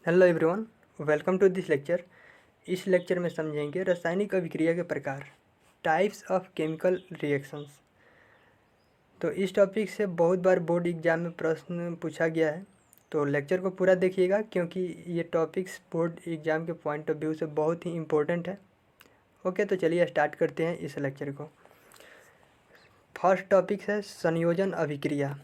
Hello everyone, welcome to this lecture. इस lecture में समझेंगे रासायनिक अभिक्रिया के प्रकार, टाइप्स ऑफ केमिकल रिएक्शंस। तो इस टॉपिक से बहुत बार बोर्ड एग्जाम में प्रश्न पूछा गया है, तो लेक्चर को पूरा देखिएगा क्योंकि ये टॉपिक्स बोर्ड एग्जाम के पॉइंट ऑफ व्यू से बहुत ही इम्पोर्टेंट है। ओके, तो चलिए स्टार्ट करते हैं इस लेक्चर को। फर्स्ट टॉपिक है संयोजन अभिक्रिया।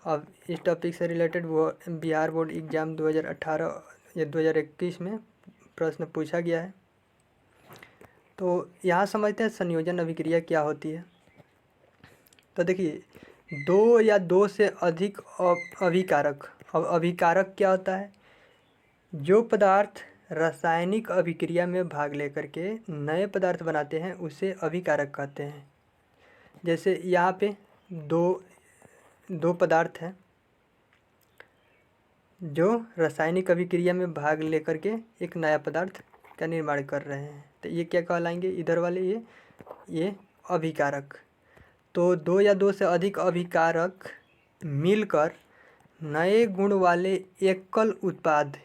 अब इस टॉपिक से रिलेटेड वो बिहार बोर्ड एग्ज़ाम 2018 या 2021 में प्रश्न पूछा गया है। तो यहाँ समझते हैं संयोजन अभिक्रिया क्या होती है। तो देखिए, दो या दो से अधिक अभिकारक। अब अभिकारक क्या होता है? जो पदार्थ रासायनिक अभिक्रिया में भाग लेकर के नए पदार्थ बनाते हैं उसे अभिकारक कहते हैं। जैसे यहाँ पे दो पदार्थ हैं जो रासायनिक अभिक्रिया में भाग लेकर के एक नया पदार्थ का निर्माण कर रहे हैं, तो ये क्या कहलाएंगे? इधर वाले ये अभिकारक। तो दो या दो से अधिक अभिकारक मिलकर नए गुण वाले एकल उत्पाद,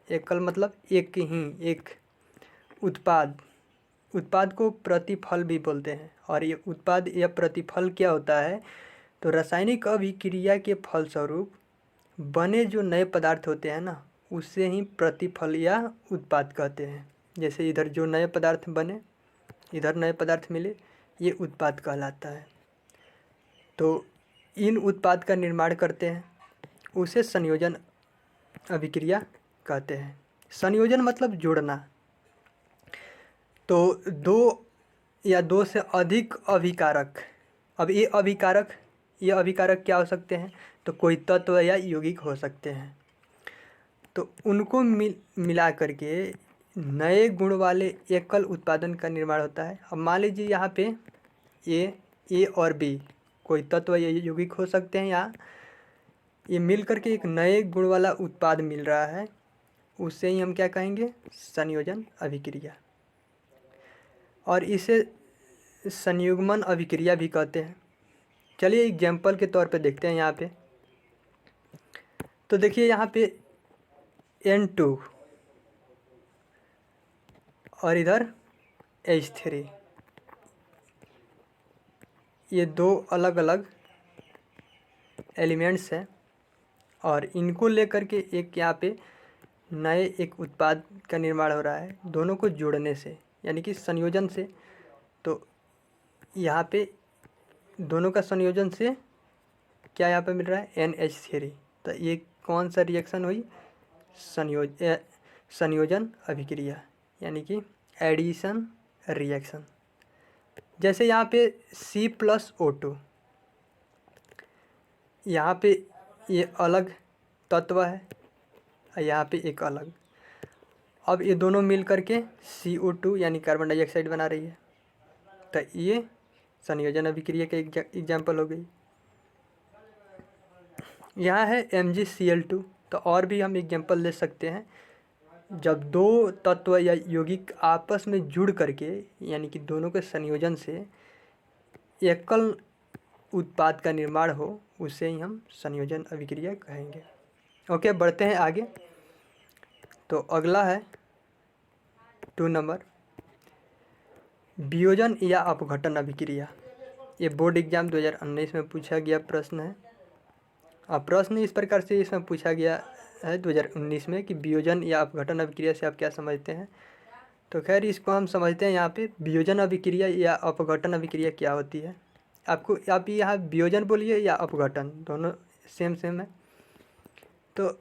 एकल मतलब एक उत्पाद को प्रतिफल भी बोलते हैं। और ये उत्पाद या प्रतिफल क्या होता है? तो रासायनिक अभिक्रिया के फलस्वरूप बने जो नए पदार्थ होते हैं ना, उससे ही प्रतिफल या उत्पाद कहते हैं। जैसे इधर जो नए पदार्थ बने, इधर नए पदार्थ मिले, ये उत्पाद कहलाता है। तो इन उत्पाद का निर्माण करते हैं, उसे संयोजन अभिक्रिया कहते हैं। संयोजन मतलब जोड़ना। तो दो या दो से अधिक अभिकारक। अब ये अभिकारक क्या हो सकते हैं? तो कोई तत्व या यौगिक हो सकते हैं। तो उनको मिला करके नए गुण वाले एकल उत्पादन का निर्माण होता है। अब मान लीजिए यहाँ पे ए और बी कोई तत्व या यौगिक हो सकते हैं, या ये मिल करके एक नए गुण वाला उत्पाद मिल रहा है, उससे ही हम क्या कहेंगे? संयोजन अभिक्रिया। और इसे संयुग्मन अभिक्रिया भी कहते हैं। चलिए एग्जाम्पल के तौर पे देखते हैं यहाँ पे। तो देखिए यहाँ पे N2 और इधर H3, ये दो अलग अलग एलिमेंट्स हैं और इनको लेकर के एक यहाँ पे नए एक उत्पाद का निर्माण हो रहा है, दोनों को जोड़ने से, यानी कि संयोजन से। तो यहाँ पे दोनों का संयोजन से क्या यहाँ पे मिल रहा है? NH3। तो ये कौन सा रिएक्शन हुई? संयोजन अभिक्रिया, यानी कि एडिशन रिएक्शन। जैसे यहाँ पे C+O2, यहाँ पे ये अलग तत्व है, यहाँ पे एक अलग। अब ये दोनों मिल करके CO2 यानी कार्बन डाइऑक्साइड बना रही है। तो ये संयोजन अभिक्रिया का एग्जाम्पल हो गई। यहाँ है MgCl2। तो और भी हम एग्जाम्पल ले सकते हैं। जब दो तत्व या यौगिक आपस में जुड़ करके, यानी कि दोनों के संयोजन से एकल उत्पाद का निर्माण हो, उसे ही हम संयोजन अभिक्रिया कहेंगे। ओके, बढ़ते हैं आगे। तो अगला है 2 नंबर, वियोजन या अपघटन अभिक्रिया। ये बोर्ड एग्जाम 2019 में पूछा गया प्रश्न है। प्रश्न इस प्रकार से इसमें पूछा गया है 2019 में कि वियोजन या अपघटन अभिक्रिया से आप क्या समझते हैं। तो खैर इसको हम समझते हैं। यहाँ पे वियोजन अभिक्रिया या अपघटन अभिक्रिया क्या होती है। आप यहाँ वियोजन बोलिए या अपघटन, दोनों सेम है। तो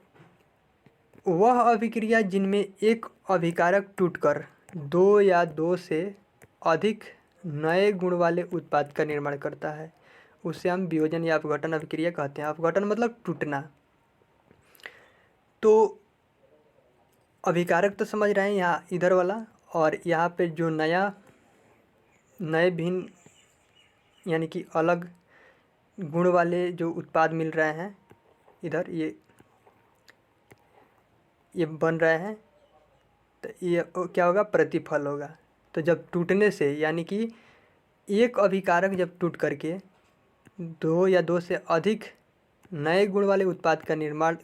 वह अभिक्रिया जिनमें एक अभिकारक टूटकर दो या दो से अधिक नए गुण वाले उत्पाद का निर्माण करता है, उसे हम वियोजन या अपघटन अभिक्रिया कहते हैं। अपघटन मतलब टूटना। तो अभिकारक तो समझ रहे हैं यहाँ इधर वाला, और यहाँ पे जो नए भिन्न यानी कि अलग गुण वाले जो उत्पाद मिल रहे हैं, इधर ये बन रहे हैं, तो ये क्या होगा? प्रतिफल होगा। तो जब टूटने से, यानी कि एक अभिकारक जब टूट करके दो या दो से अधिक नए गुण वाले उत्पाद का निर्माण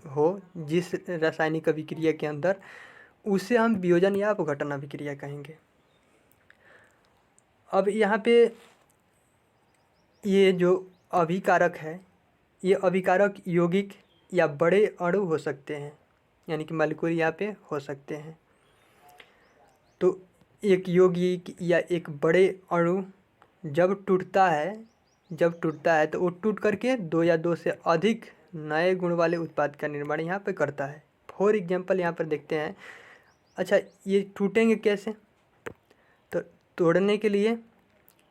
हो जिस रासायनिक अभिक्रिया के अंदर, उसे हम वियोजन या अपघटन अभिक्रिया कहेंगे। अब यहाँ पे ये जो अभिकारक है, ये अभिकारक यौगिक या बड़े अणु हो सकते हैं, यानी कि मॉलिक्यूल यहाँ पे हो सकते हैं। तो एक यौगिक या एक बड़े अणु जब टूटता है तो वो टूट करके दो या दो से अधिक नए गुण वाले उत्पाद का निर्माण यहाँ पे करता है। फॉर एग्जांपल यहाँ पर देखते हैं। अच्छा, ये टूटेंगे कैसे? तो तोड़ने के लिए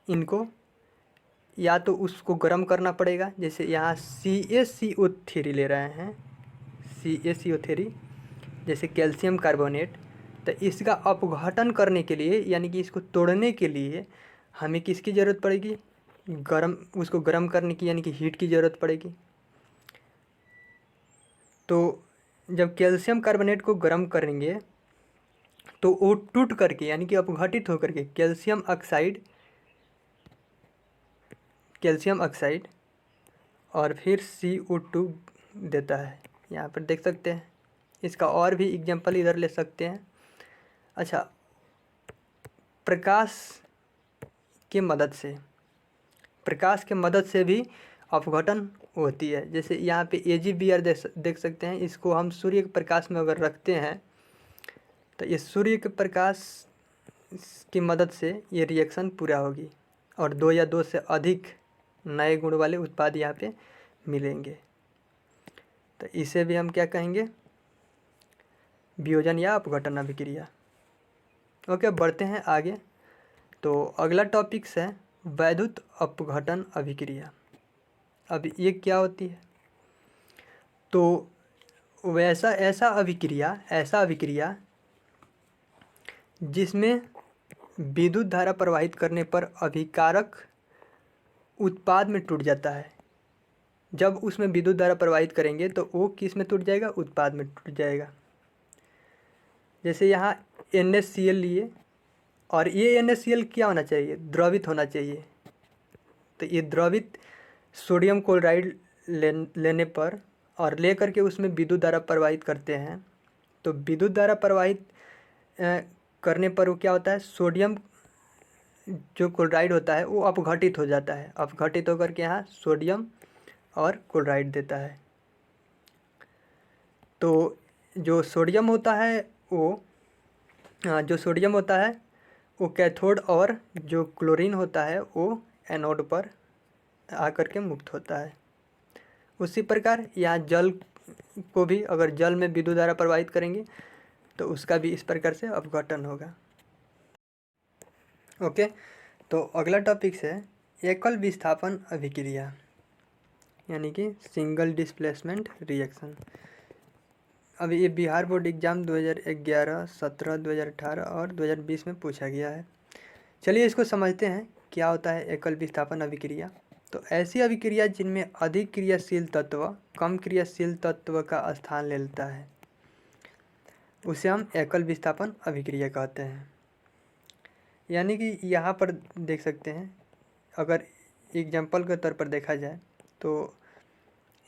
इनको या तो उसको गर्म करना पड़ेगा, जैसे यहाँ CaCO3 ले रहे हैं, CaCO3 जैसे कैल्शियम कार्बोनेट। तो इसका अपघटन करने के लिए, यानी कि इसको तोड़ने के लिए हमें किसकी ज़रूरत पड़ेगी? उसको गर्म करने की, यानी कि हीट की ज़रूरत पड़ेगी। तो जब कैल्शियम कार्बोनेट को गर्म करेंगे तो वो टूट करके, यानी कि अपघटित होकर के कैल्शियम ऑक्साइड और फिर CO2 देता है। यहाँ पर देख सकते हैं। इसका और भी एग्जांपल इधर ले सकते हैं। अच्छा, प्रकाश के मदद से भी अपघटन होती है। जैसे यहाँ पे AgBr देख सकते हैं। इसको हम सूर्य के प्रकाश में अगर रखते हैं तो ये सूर्य के प्रकाश की मदद से ये रिएक्शन पूरा होगी और दो या दो से अधिक नए गुण वाले उत्पाद यहाँ पे मिलेंगे। तो इसे भी हम क्या कहेंगे? वियोजन या अपघटन अभिक्रिया। ओके, बढ़ते हैं आगे। तो अगला टॉपिक्स है वैद्युत अपघटन अभिक्रिया। अब ये क्या होती है? तो ऐसा अभिक्रिया जिसमें विद्युत धारा प्रवाहित करने पर अभिकारक उत्पाद में टूट जाता है। जब उसमें विद्युत धारा प्रवाहित करेंगे तो वो किस में टूट जाएगा? उत्पाद में टूट जाएगा। जैसे यहाँ NaCl लिए, और ये NaCl क्या होना चाहिए? द्रवित होना चाहिए। तो ये द्रवित सोडियम क्लोराइड लेने पर और ले करके उसमें विद्युत धारा प्रवाहित करते हैं। तो विद्युत धारा प्रवाहित करने पर वो क्या होता है? सोडियम जो क्लोराइड होता है वो अपघटित हो जाता है। अपघटित होकर के यहाँ सोडियम और क्लोराइड देता है। तो जो सोडियम होता है वो कैथोड, और जो क्लोरीन होता है वो एनोड पर आकर के मुक्त होता है। उसी प्रकार यहाँ जल को भी, अगर जल में विद्युत धारा प्रवाहित करेंगे तो उसका भी इस प्रकार से अपघटन होगा। ओके, तो अगला टॉपिक्स है एकल विस्थापन अभिक्रिया, यानी कि सिंगल डिस्प्लेसमेंट रिएक्शन। अब ये बिहार बोर्ड एग्ज़ाम 2011, 17, 2018 और 2020 में पूछा गया है। चलिए इसको समझते हैं क्या होता है एकल विस्थापन अभिक्रिया। तो ऐसी अभिक्रिया जिनमें अधिक क्रियाशील तत्व कम क्रियाशील तत्व का स्थान ले लेता है, उसे हम एकल विस्थापन अभिक्रिया कहते हैं। यानी कि यहाँ पर देख सकते हैं, अगर एग्जाम्पल के तौर पर देखा जाए तो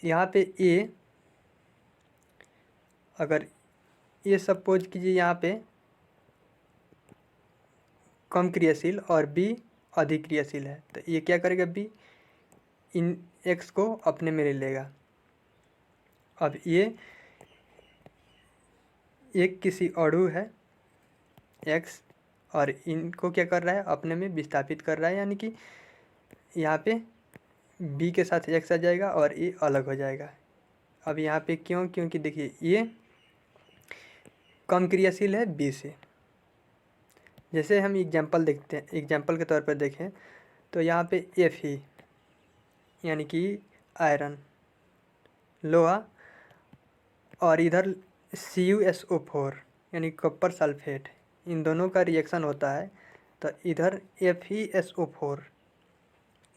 यहाँ पे अगर ये सपोज कीजिए यहाँ पे कम क्रियाशील और B अधिक क्रियाशील है, तो ये क्या करेगा? B इन X को अपने में ले लेगा। अब ये एक किसी अणु है X और इनको क्या कर रहा है? अपने में विस्थापित कर रहा है, यानी कि यहाँ पे B के साथ X आ जाएगा और ये अलग हो जाएगा। अब यहाँ पे क्यों? क्योंकि देखिए ये कम क्रियाशील है B से। जैसे हम एग्जाम्पल देखते हैं, एग्जाम्पल के तौर पर देखें तो यहाँ पे Fe यानी कि आयरन, लोहा, और इधर CuSO4 यानी कॉपर सल्फेट, इन दोनों का रिएक्शन होता है। तो इधर FeSO4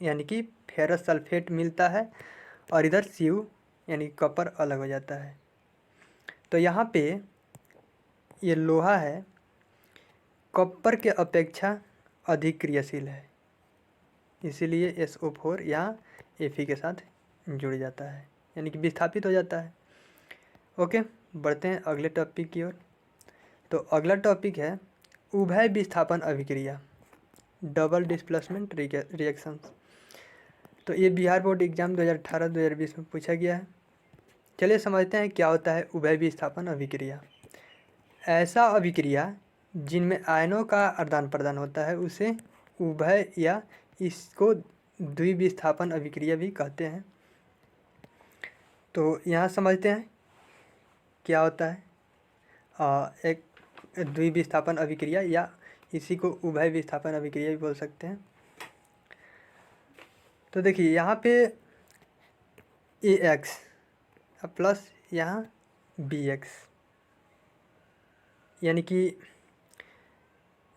यानी कि फेरस सल्फेट मिलता है और इधर Cu यानी कॉपर अलग हो जाता है। तो यहाँ पे ये लोहा है, कॉपर के अपेक्षा अधिक क्रियाशील है, इसीलिए SO4 यहाँ Fe के साथ जुड़ जाता है, यानी कि विस्थापित हो जाता है। ओके, बढ़ते हैं अगले टॉपिक की ओर। तो अगला टॉपिक है उभय विस्थापन अभिक्रिया, डबल डिस्प्लेसमेंट रिएक्शंस। तो ये बिहार बोर्ड एग्जाम 2018-2020 में पूछा गया है। चलिए समझते हैं क्या होता है उभय विस्थापन अभिक्रिया। ऐसा अभिक्रिया जिनमें आयनों का आदान प्रदान होता है उसे उभय या इसको द्विविस्थापन अभिक्रिया भी कहते हैं। तो यहाँ समझते हैं क्या होता है एक द्विविस्थापन अभिक्रिया, या इसी को उभय विस्थापन अभिक्रिया भी बोल सकते हैं। तो देखिए यहाँ पे AX प्लस यहाँ BX, यानी कि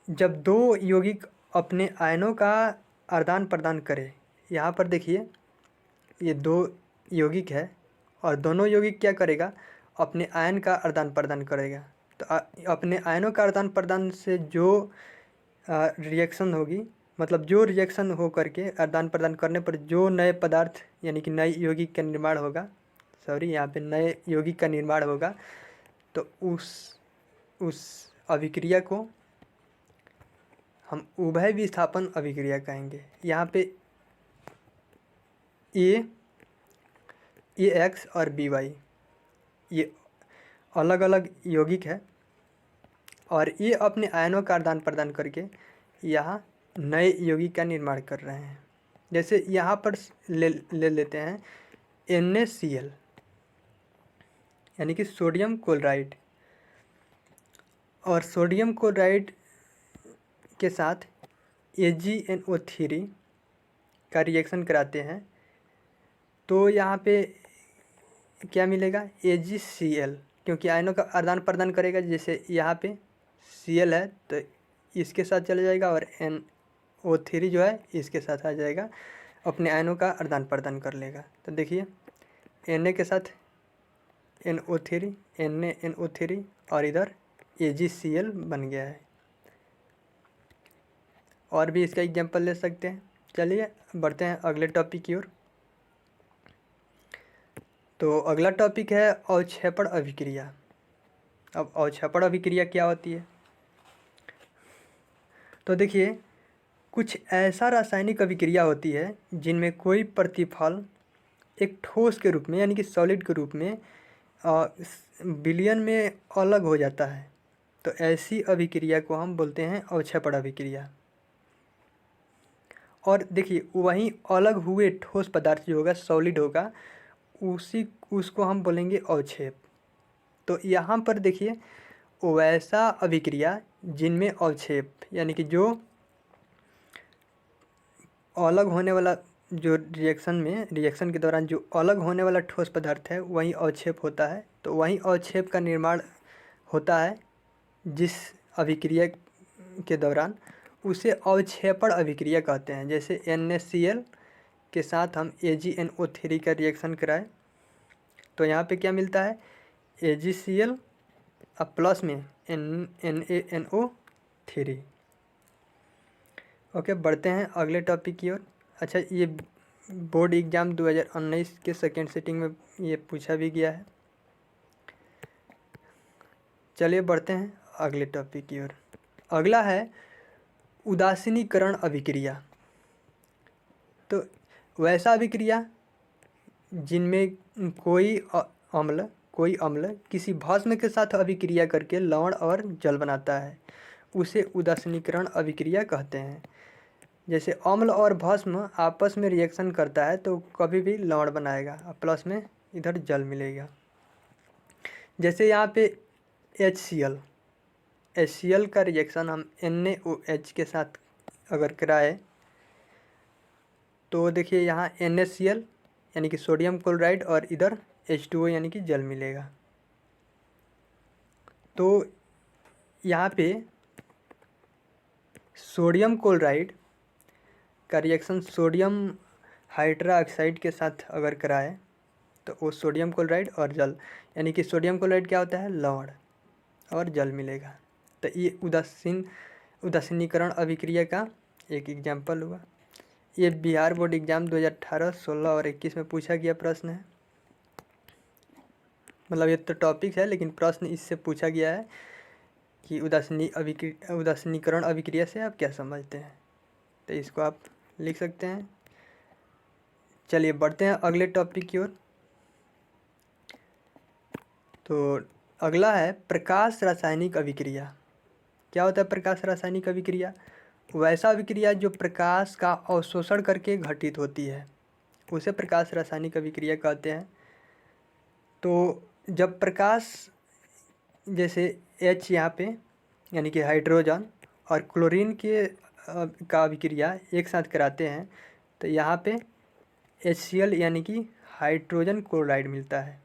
जब दो यौगिक अपने आयनों का आदान प्रदान करें, यहाँ पर देखिए ये दो यौगिक है और दोनों यौगिक क्या करेगा, अपने आयन का आदान प्रदान करेगा। तो अपने आयनों का आदान प्रदान से जो रिएक्शन होगी, मतलब जो रिएक्शन हो करके आदान प्रदान करने पर जो नए पदार्थ यानी कि नए यौगिक का निर्माण होगा, यहाँ पे नए यौगिक का निर्माण होगा, तो उस अभिक्रिया को हम उभय विस्थापन अभिक्रिया कहेंगे। यहाँ पे AX और BY ये अलग अलग यौगिक है और ये अपने आयनों का आदान प्रदान करके यहाँ नए यौगिक का निर्माण कर रहे हैं। जैसे यहाँ पर ले लेते हैं NaCl, यानी कि सोडियम क्लोराइड, और सोडियम क्लोराइड के साथ AgNO3 का रिएक्शन कराते हैं, तो यहाँ पे क्या मिलेगा, AgCl, क्योंकि आयनों का आदान प्रदान करेगा। जैसे यहाँ पे Cl है तो इसके साथ चला जाएगा और NO3 जो है इसके साथ आ जाएगा, अपने आयनों का आदान प्रदान कर लेगा। तो देखिए Na के साथ NO3, NaNO3 और इधर AgCl बन गया है। और भी इसका एग्जांपल ले सकते हैं। चलिए बढ़ते हैं अगले टॉपिक की ओर। तो अगला टॉपिक है अवक्षेपण अभिक्रिया। अब अवक्षेपण अभिक्रिया क्या होती है, तो देखिए कुछ ऐसा रासायनिक अभिक्रिया होती है जिनमें कोई प्रतिफल एक ठोस के रूप में यानी कि सॉलिड के रूप में विलयन में अलग हो जाता है। तो ऐसी अभिक्रिया को हम बोलते हैं अवक्षेपण अभिक्रिया। और देखिए वहीं अलग हुए ठोस पदार्थ जो होगा, सॉलिड होगा, उसको हम बोलेंगे अवक्षेप। तो यहाँ पर देखिए वैसा अभिक्रिया जिनमें अवक्षेप यानी कि जो अलग होने वाला, जो रिएक्शन के दौरान जो अलग होने वाला ठोस पदार्थ है वहीं अवक्षेप होता है। तो वहीं अवक्षेप का निर्माण होता है जिस अभिक्रिया के दौरान, उसे अवक्षेपण अभिक्रिया कहते हैं। जैसे NaCl के साथ हम AgNO3 का रिएक्शन कराएं तो यहाँ पे क्या मिलता है, AgCl अब प्लस में NaNO3। ओके, बढ़ते हैं अगले टॉपिक की ओर। अच्छा, ये बोर्ड एग्ज़ाम 2019 के सेकेंड सिटिंग में ये पूछा भी गया है। चलिए बढ़ते हैं अगले टॉपिक की ओर। अगला है उदासीनीकरण अभिक्रिया। तो वैसा अभिक्रिया जिनमें कोई अम्ल किसी भस्म के साथ अभिक्रिया करके लवण और जल बनाता है, उसे उदासीनीकरण अभिक्रिया कहते हैं। जैसे अम्ल और भस्म आपस में रिएक्शन करता है तो कभी भी लवण बनाएगा, प्लस में इधर जल मिलेगा। जैसे यहाँ पे HCl का रिएक्शन हम NaOH के साथ अगर कराए तो देखिए यहाँ NaCl यानी कि सोडियम क्लोराइड और इधर H2O यानी कि जल मिलेगा। तो यहाँ पे सोडियम क्लोराइड का रिएक्शन सोडियम हाइड्रोक्साइड के साथ अगर कराए तो वो सोडियम क्लोराइड और जल, यानी कि सोडियम क्लोराइड क्या होता है, लवण, और जल मिलेगा। तो ये उदासीनीकरण अभिक्रिया का एक एग्जाम्पल हुआ। ये बिहार बोर्ड एग्ज़ाम 2018, 16 और 21 में पूछा गया प्रश्न है। मतलब ये तो टॉपिक है, लेकिन प्रश्न इससे पूछा गया है कि उदासीनीकरण अभिक्रिया से आप क्या समझते हैं। तो इसको आप लिख सकते हैं। चलिए बढ़ते हैं अगले टॉपिक की ओर। तो अगला है प्रकाश रासायनिक अभिक्रिया। क्या होता है प्रकाश रासायनिक अभिक्रिया? वैसा अभिक्रिया जो प्रकाश का अवशोषण करके घटित होती है, उसे प्रकाश रासायनिक अभिक्रिया कहते हैं। तो जब प्रकाश जैसे H यहाँ पे यानी कि हाइड्रोजन और क्लोरीन के का अभिक्रिया एक साथ कराते हैं, तो यहाँ पे HCl यानी कि हाइड्रोजन क्लोराइड मिलता है।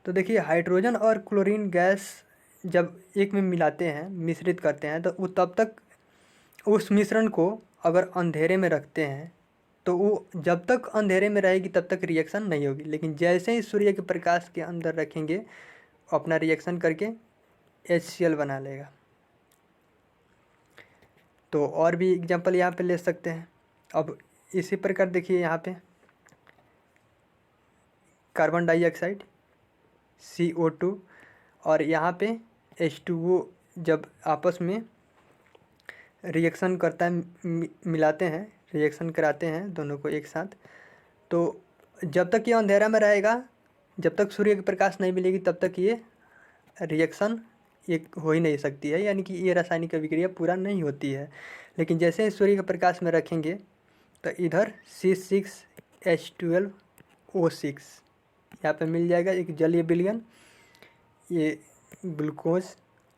तो देखिए हाइड्रोजन और क्लोरीन गैस जब एक में मिलाते हैं, मिश्रित करते हैं, तो वो तब तक उस मिश्रण को अगर अंधेरे में रखते हैं तो वो जब तक अंधेरे में रहेगी तब तक रिएक्शन नहीं होगी। लेकिन जैसे ही सूर्य के प्रकाश के अंदर रखेंगे, अपना रिएक्शन करके HCl बना लेगा। तो और भी एग्जांपल यहाँ पे ले सकते हैं। अब इसी प्रकार देखिए यहाँ पे कार्बन डाइऑक्साइड CO2 और यहाँ पे H2O जब आपस में रिएक्शन करता है, मिलाते हैं, रिएक्शन कराते हैं दोनों को एक साथ, तो जब तक ये अंधेरा में रहेगा, जब तक सूर्य की प्रकाश नहीं मिलेगी, तब तक ये रिएक्शन ये हो ही नहीं सकती है, यानी कि ये रासायनिक अभिक्रिया पूरा नहीं होती है। लेकिन जैसे ही सूर्य के प्रकाश में रखेंगे तो इधर C6H12O6 यहाँ पे मिल जाएगा एक जलीय विलयन, ये ग्लूकोज,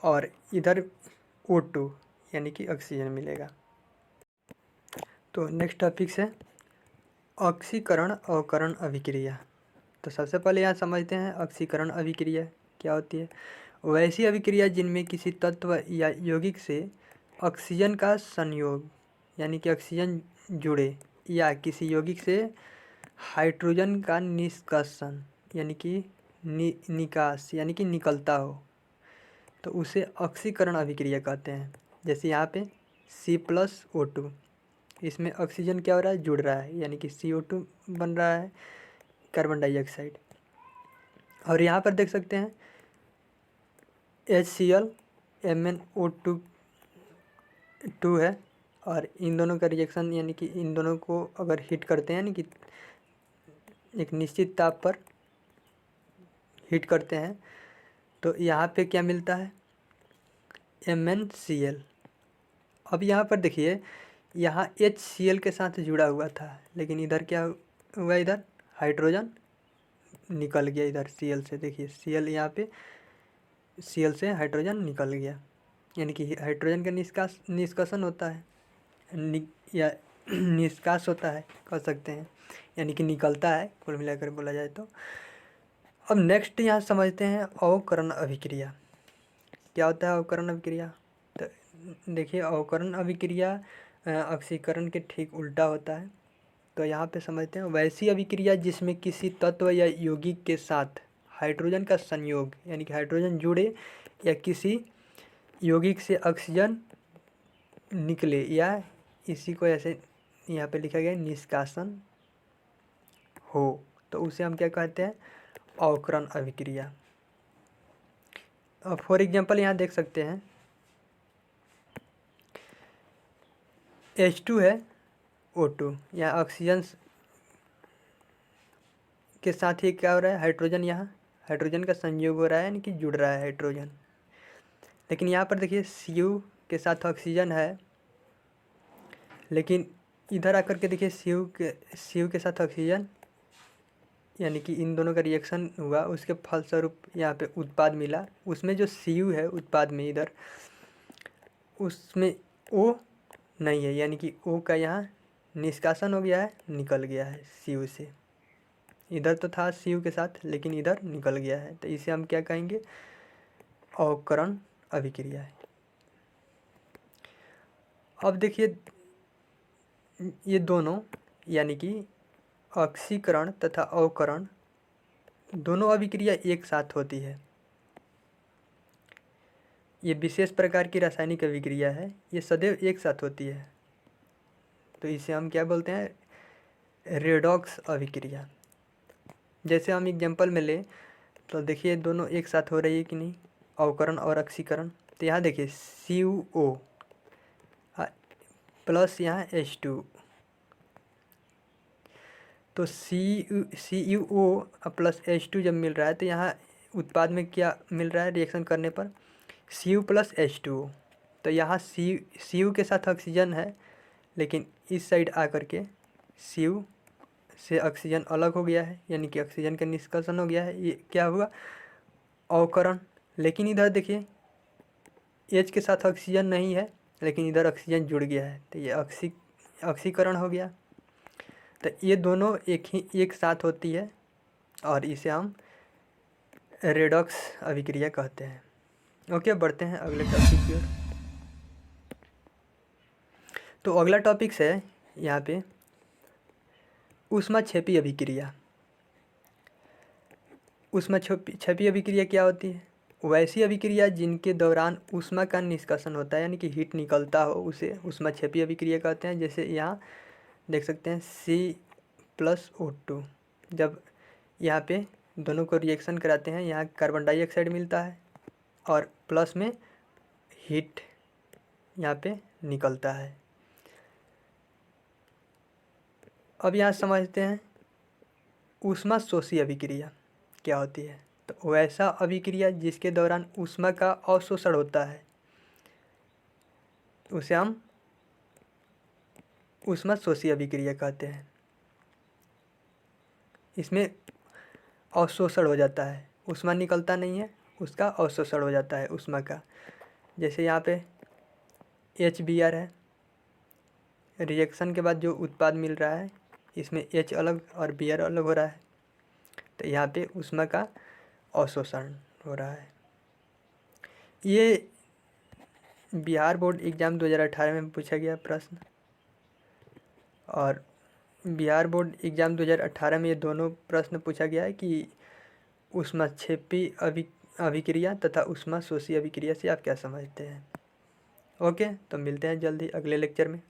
और इधर O2 यानी कि ऑक्सीजन मिलेगा। तो नेक्स्ट टॉपिक है ऑक्सीकरण अवकरण अभिक्रिया। तो सबसे पहले यहाँ समझते हैं ऑक्सीकरण अभिक्रिया क्या होती है। वैसी अभिक्रिया जिनमें किसी तत्व या यौगिक से ऑक्सीजन का संयोग यानी कि ऑक्सीजन जुड़े, या किसी यौगिक से हाइड्रोजन का निष्कर्षण यानी कि निकास यानी कि निकलता हो, तो उसे ऑक्सीकरण अभिक्रिया कहते हैं। जैसे यहाँ पे C+O2, इसमें ऑक्सीजन क्या हो रहा है, जुड़ रहा है, यानी कि CO2 बन रहा है, कार्बन डाइऑक्साइड। और यहाँ पर देख सकते हैं HCl MnO2 है, और इन दोनों का रिएक्शन यानी कि इन दोनों को अगर हीट करते हैं, यानी कि एक निश्चित ताप पर हीट करते हैं, तो यहाँ पे क्या मिलता है, MnCl। अब यहाँ पर देखिए यहाँ HCl के साथ जुड़ा हुआ था, लेकिन इधर क्या हुआ, इधर हाइड्रोजन निकल गया, इधर Cl से, देखिए Cl यहाँ पे Cl से हाइड्रोजन निकल गया, यानी कि हाइड्रोजन का निष्कासन होता है, या निष्कास होता है कह सकते हैं, यानी कि निकलता है कुल मिलाकर बोला जाए तो। अब नेक्स्ट यहाँ समझते हैं अवकरण अभिक्रिया। क्या होता है अवकरण अभिक्रिया? तो देखिए अवकरण अभिक्रिया ऑक्सीकरण के ठीक उल्टा होता है। तो यहाँ पे समझते हैं वैसी अभिक्रिया जिसमें किसी तत्व या यौगिक के साथ हाइड्रोजन का संयोग यानी कि हाइड्रोजन जुड़े, या किसी यौगिक से ऑक्सीजन निकले, या इसी को ऐसे यहाँ पे लिखा गया निष्कासन हो, तो उसे हम क्या कहते हैं, अवकरण अभिक्रिया। फॉर एग्जांपल यहाँ देख सकते हैं H2 है O2, यहाँ ऑक्सीजन के साथ ही क्या हो रहा है, हाइड्रोजन, यहाँ हाइड्रोजन का संयोग हो रहा है, यानी कि जुड़ रहा है हाइड्रोजन। लेकिन यहाँ पर देखिए Cu के साथ ऑक्सीजन है, लेकिन इधर आकर के देखिए Cu के साथ ऑक्सीजन, यानी कि इन दोनों का रिएक्शन हुआ, उसके फलस्वरूप यहाँ पे उत्पाद मिला। उसमें जो Cu है उत्पाद में, इधर उसमें O नहीं है, यानी कि O का यहाँ निष्कासन हो गया है, निकल गया है Cu से। इधर तो था Cu के साथ, लेकिन इधर निकल गया है, तो इसे हम क्या कहेंगे, अवकरण अभिक्रिया है। अब देखिए ये दोनों यानी कि ऑक्सीकरण तथा अवकरण दोनों अभिक्रिया एक साथ होती है। ये विशेष प्रकार की रासायनिक अभिक्रिया है, ये सदैव एक साथ होती है। तो इसे हम क्या बोलते हैं, रेडॉक्स अभिक्रिया। जैसे हम एग्जांपल में ले तो देखिए दोनों एक साथ हो रही है कि नहीं, अवकरण और ऑक्सीकरण। तो यहाँ देखिए CuO प्लस यहाँ H2, तो CuO प्लस H2 जब मिल रहा है तो यहाँ उत्पाद में क्या मिल रहा है रिएक्शन करने पर, Cu प्लस H2O। तो यहाँ Cu के साथ ऑक्सीजन है, लेकिन इस साइड आकर के Cu से ऑक्सीजन अलग हो गया है, यानी कि ऑक्सीजन का निष्कर्षण हो गया है, ये क्या हुआ, अवकरण। लेकिन इधर देखिए H के साथ ऑक्सीजन नहीं है, लेकिन इधर ऑक्सीजन जुड़ गया है, तो ये ऑक्सीकरण हो गया। तो ये दोनों एक साथ होती है और इसे हम रेडॉक्स अभिक्रिया कहते हैं। ओके, बढ़ते हैं अगले टॉपिक की ओर। तो अगला टॉपिक है यहाँ पे ऊष्माक्षेपी अभिक्रिया। ऊष्माक्षेपी अभिक्रिया क्या होती है, वैसी अभिक्रिया जिनके दौरान ऊष्मा का निष्कासन होता है, यानी कि हीट निकलता हो, उसे ऊष्माक्षेपी अभिक्रिया कहते हैं। जैसे यहाँ देख सकते हैं C+O2, जब यहाँ पे दोनों को रिएक्शन कराते हैं, यहाँ कार्बन डाइऑक्साइड मिलता है और प्लस में हीट यहाँ पे निकलता है। अब यहाँ समझते हैं ऊष्मा शोषी अभिक्रिया क्या होती है। तो वैसा अभिक्रिया जिसके दौरान ऊष्मा का अवशोषण होता है, उसे हम ऊष्मा शोषी अभिक्रिया कहते हैं। इसमें अवशोषण हो जाता है, ऊष्मा निकलता नहीं है, उसका अवशोषण हो जाता है ऊष्मा का। जैसे यहाँ पे HBr है, रिएक्शन के बाद जो उत्पाद मिल रहा है इसमें H अलग और Br अलग हो रहा है, तो यहाँ पे ऊष्मा का अवशोषण हो रहा है। ये बिहार बोर्ड एग्ज़ाम 2018 में पूछा गया प्रश्न, और बिहार बोर्ड एग्ज़ाम 2018 में ये दोनों प्रश्न पूछा गया है कि ऊष्माक्षेपी अभिक्रिया तथा ऊष्मा शोषी अभिक्रिया से आप क्या समझते हैं। ओके, तो मिलते हैं जल्दी अगले लेक्चर में।